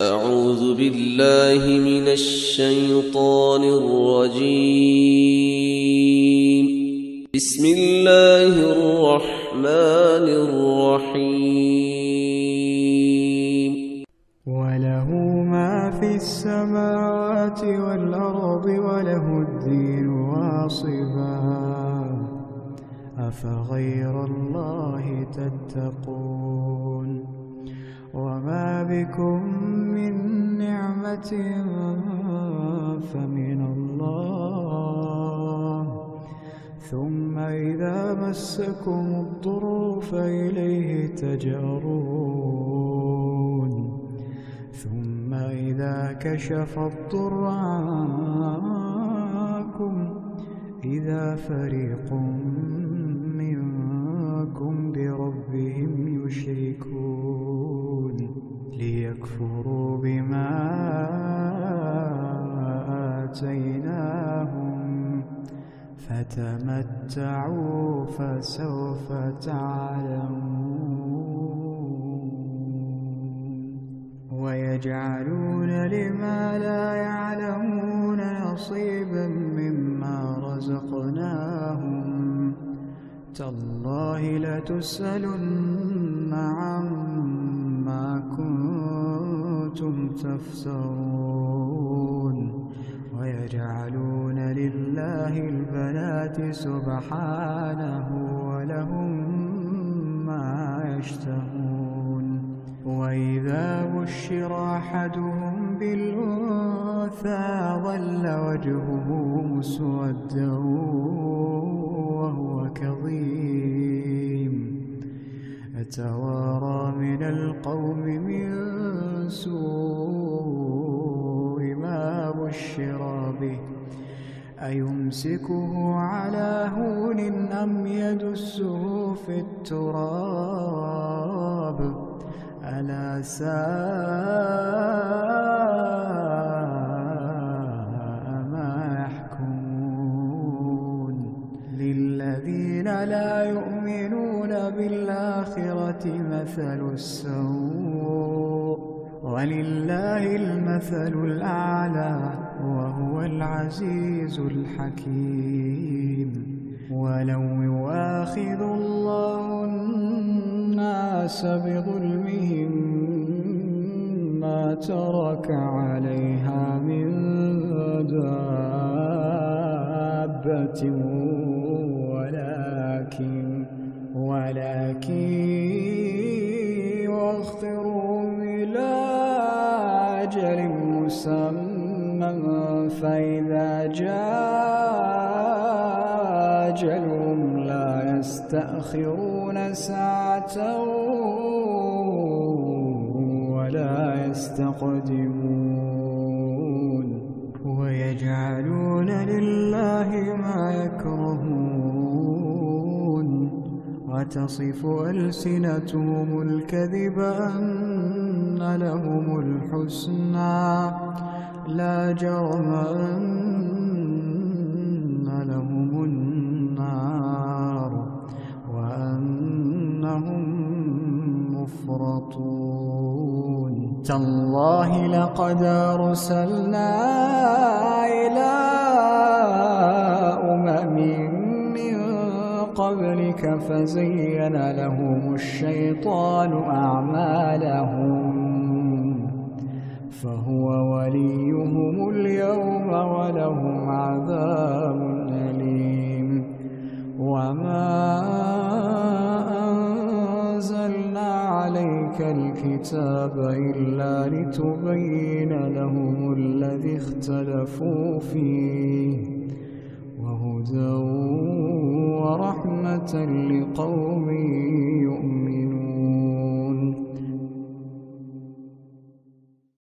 أعوذ بالله من الشيطان الرجيم. بسم الله الرحمن الرحيم. وله ما في السماوات والأرض وله الدين واصبا أفغير الله تتقون وما بكم من نعمة فمن الله ثم إذا مسكم الضر فإليه تجأرون ثم إذا كشف الضر عنكم إذا فريق منكم بربهم يشركون ليكفروا بما آتيناهم فتمتعوا فسوف تعلمون ويجعلون لما لا يعلمون نصيبا مما رزقناهم تالله لتسألن عما كنتم تفترون ويجعلون لله البنات سبحانه ولهم ما يشتهون وإذا بشر أحدهم بالأنثى ظل وجهه مسودا وهو كظيم يتوارى من القوم من سوء ما بشر به أيمسكه على هون أم يدسه في التراب ألا ساء ما يحكمون للذين لا يؤمنون بالآخرة مثل السوء ولله المثل الأعلى وهو العزيز الحكيم ولو يؤاخذ الله الناس بظلمهم ما ترك عليها من دابة ولكن يؤخرهم إلى أجل مسمى فإذا جاء أجلهم لا يستأخرون ساعة ولا يستقدمون ويجعلون لله ما يكرهون وتصف ألسنتهم الكذب أن لهم الحسنى لا جرم أن لهم النار وأنهم مفرطون تالله لقد أرسلنا إلى أمم من قبلك فزين لهم الشيطان أعمالهم فهو وليهم اليوم ولهم عذاب أليم وما أنزلنا عليك الكتاب إلا لتبين لهم الذي اختلفوا فيه وهدى ورحمة لقوم يؤمنون